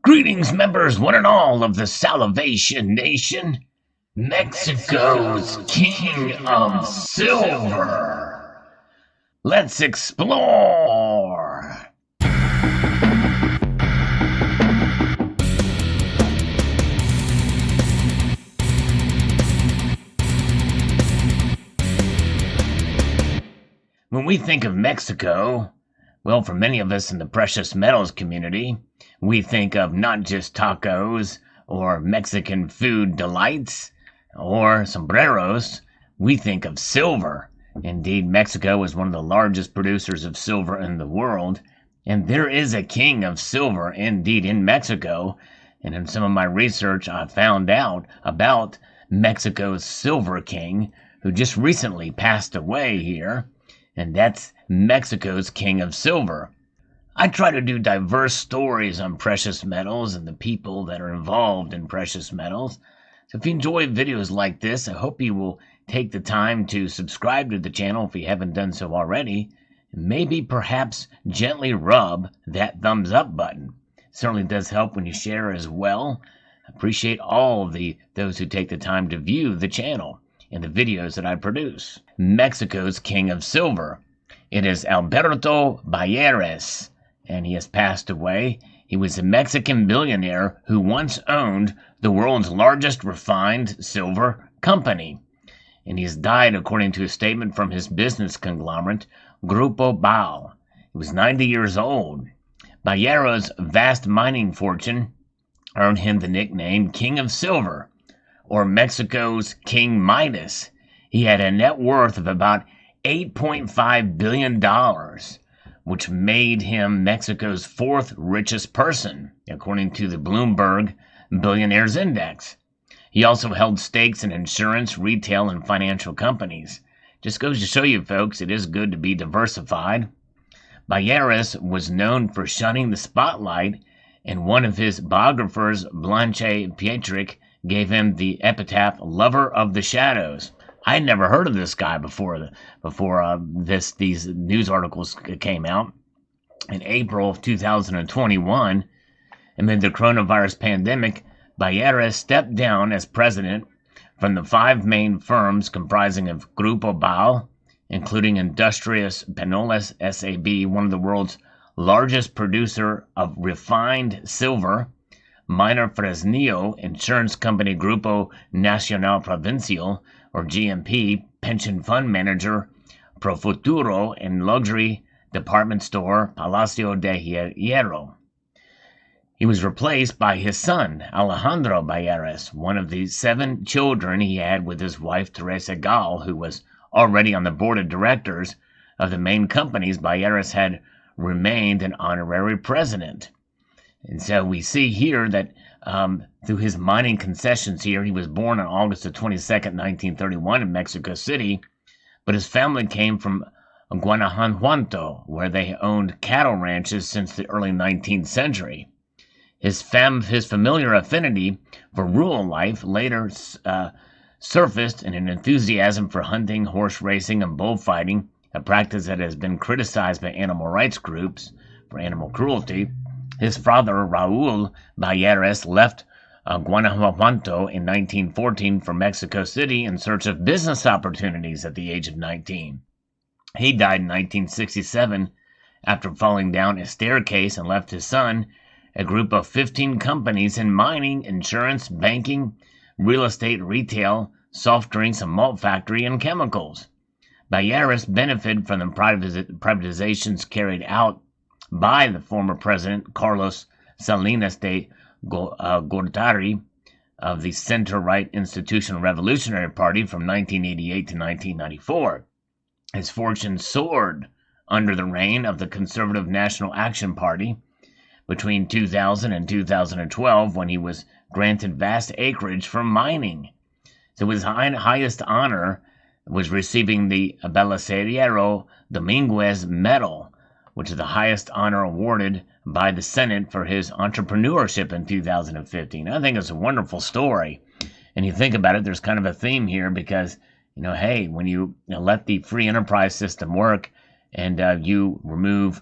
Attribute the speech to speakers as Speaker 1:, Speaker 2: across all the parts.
Speaker 1: Greetings, members, one and all of the Salivation Nation. Mexico's King of Silver. Let's explore. When we think of Mexico, well, for many of us in the precious metals community, we think of not just tacos or Mexican food delights or sombreros. We think of silver. Indeed, Mexico is one of the largest producers of silver in the world, and there is a king of silver indeed in Mexico. And in some of my research, I found out about Mexico's silver king, who just recently passed away here, and that's Mexico's King of Silver. I try to do diverse stories on precious metals and the people that are involved in precious metals. So if you enjoy videos like this, I hope you will take the time to subscribe to the channel if you haven't done so already, and maybe perhaps gently rub that thumbs up button. It certainly does help when you share as well. I appreciate all of those who take the time to view the channel and the videos that I produce. Mexico's King of Silver. It is Alberto Bayeres, and he has passed away. He was a Mexican billionaire who once owned the world's largest refined silver company, and he has died according to a statement from his business conglomerate, Grupo Bal. He was 90 years old. Bayeres' vast mining fortune earned him the nickname King of Silver, or Mexico's King Midas. He had a net worth of about $8.5 billion, which made him Mexico's fourth richest person, according to the Bloomberg Billionaires Index. He also held stakes in insurance, retail, and financial companies. Just goes to show you, folks, it is good to be diversified. Bayeres was known for shunning the spotlight, and one of his biographers, Blanche Pietrich, gave him the epitaph "Lover of the Shadows." I had never heard of this guy before these news articles came out. In April of 2021, amid the coronavirus pandemic, Bayeres stepped down as president from the five main firms comprising of Grupo Bal, including Industrias Penoles SAB, one of the world's largest producer of refined silver, Miner Fresnillo insurance company Grupo Nacional Provincial, or GMP, pension fund manager Profuturo, and luxury department store Palacio de Hierro. He was replaced by his son, Alejandro Bayeres, one of the 7 children he had with his wife Teresa Gal, who was already on the board of directors of the main companies. Bayeres had remained an honorary president. And so we see here that through his mining concessions here, he was born on August the 22nd, 1931 in Mexico City, but his family came from Guanajuato, where they owned cattle ranches since the early 19th century. His familiar affinity for rural life later surfaced in an enthusiasm for hunting, horse racing, and bullfighting, a practice that has been criticized by animal rights groups for animal cruelty. His father, Raul Bayeres, left Guanajuato in 1914 for Mexico City in search of business opportunities at the age of 19. He died in 1967 after falling down a staircase and left his son a group of 15 companies in mining, insurance, banking, real estate, retail, soft drinks, a malt factory, and chemicals. Bayeres benefited from the privatizations carried out by the former president Carlos Salinas de Gortari of the center-right Institutional Revolutionary Party from 1988 to 1994. His fortune soared under the reign of the Conservative National Action Party between 2000 and 2012, when he was granted vast acreage for mining. So his highest honor was receiving the Belisario Dominguez Medal, which is the highest honor awarded by the Senate for his entrepreneurship in 2015. I think it's a wonderful story. And you think about it, there's kind of a theme here because, hey, when you let the free enterprise system work and you remove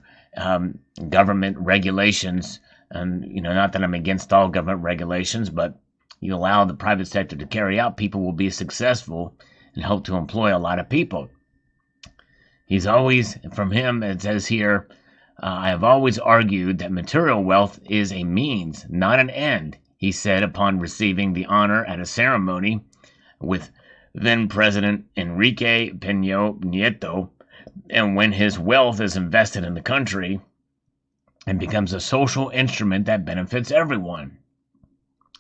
Speaker 1: government regulations And, not that I'm against all government regulations, but you allow the private sector to carry out, people will be successful and help to employ a lot of people. He's always, from him, it says here, I have always argued that material wealth is a means, not an end, he said upon receiving the honor at a ceremony with then President Enrique Peña Nieto. And when his wealth is invested in the country and becomes a social instrument that benefits everyone.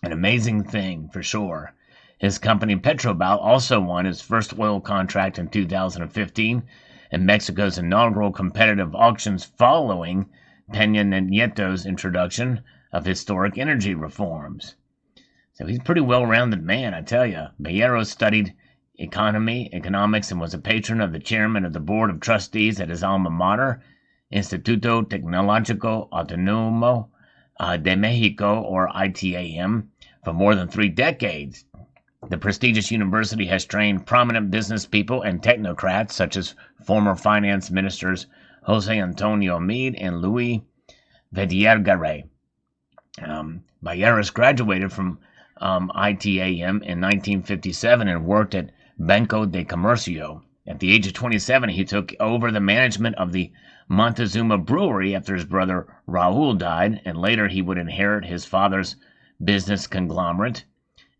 Speaker 1: An amazing thing, for sure. His company Petrobal also won its first oil contract in 2015 in Mexico's inaugural competitive auctions following Peña Nieto's introduction of historic energy reforms. So he's a pretty well-rounded man, I tell you. Ballero studied economics, and was a patron of the chairman of the board of trustees at his alma mater, Instituto Tecnológico Autónomo de Mexico, or ITAM, for more than 3 decades. The prestigious university has trained prominent business people and technocrats such as former finance ministers Jose Antonio Meade and Luis Verdaguer. Balleras graduated from ITAM in 1957 and worked at Banco de Comercio. At the age of 27, he took over the management of the Montezuma Brewery after his brother Raul died, and later he would inherit his father's business conglomerate.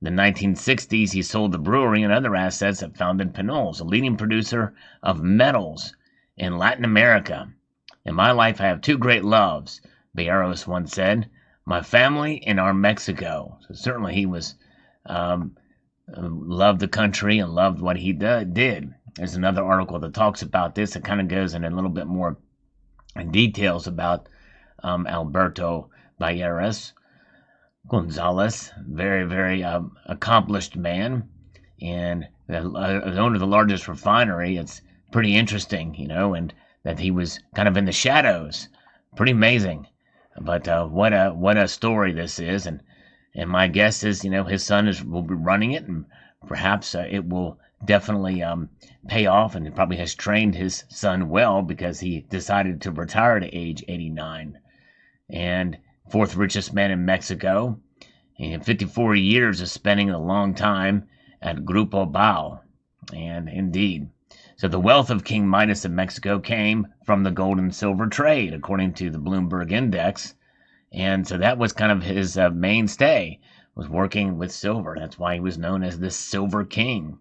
Speaker 1: In the 1960s, he sold the brewery and other assets and founded Pinol's, a leading producer of metals in Latin America. In my life, I have 2 great loves, Balleras once said, my family and our Mexico. So certainly he was loved the country and loved what he did. There's another article that talks about this. It kind of goes in a little bit more details about Alberto Balleras Gonzalez, very, very accomplished man, and the owner of the largest refinery. It's pretty interesting, and that he was kind of in the shadows. Pretty amazing. But what a story this is, and my guess is, his son will be running it, and perhaps it will definitely pay off, and it probably has trained his son well because he decided to retire at age 89. And 4th richest man in Mexico, and 54 years of spending a long time at Grupo Bao. And indeed. So the wealth of King Midas of Mexico came from the gold and silver trade, according to the Bloomberg Index. And so that was kind of his mainstay, was working with silver. That's why he was known as the Silver King.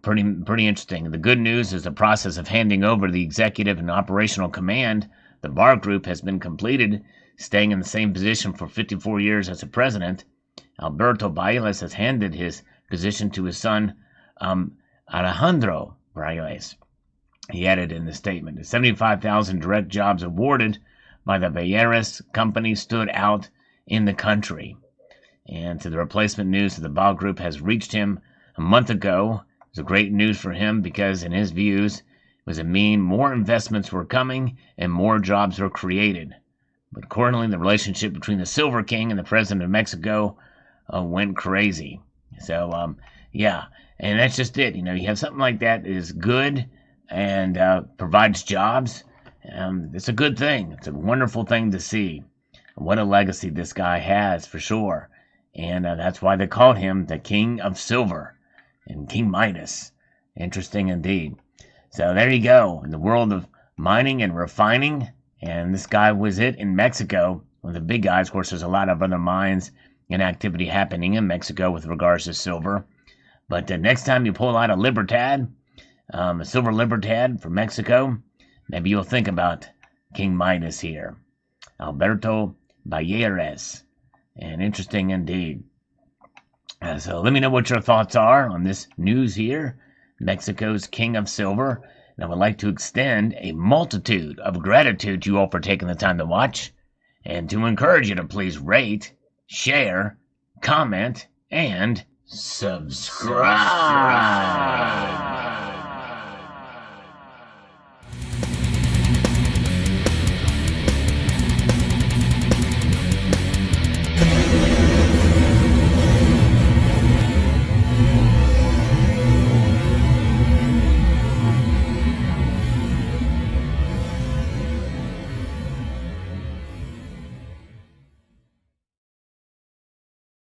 Speaker 1: Pretty interesting. The good news is the process of handing over the executive and operational command. The Bar Group has been completed, staying in the same position for 54 years as a president. Alberto Balleras has handed his position to his son, Alejandro Balleras. He added in the statement, the 75,000 direct jobs awarded by the Balleras company stood out in the country. And so the replacement news of the Bao Group has reached him a month ago. It was great news for him because, in his views, it was a mean more investments were coming and more jobs were created. But accordingly, the relationship between the Silver King and the President of Mexico went crazy. So, yeah, and that's just it. You have something like that is good and provides jobs. It's a good thing. It's a wonderful thing to see. What a legacy this guy has, for sure. And that's why they called him the King of Silver and King Midas. Interesting indeed. So there you go. In the world of mining and refining, and this guy was it in Mexico. One of the big guys. Of course, there's a lot of other mines and activity happening in Mexico with regards to silver. But next time you pull out a Libertad, a silver Libertad from Mexico, maybe you'll think about King Midas here. Alberto Balleras. And interesting indeed. So let me know what your thoughts are on this news here. Mexico's King of Silver. And I would like to extend a multitude of gratitude to you all for taking the time to watch, and to encourage you to please rate, share, comment, and subscribe.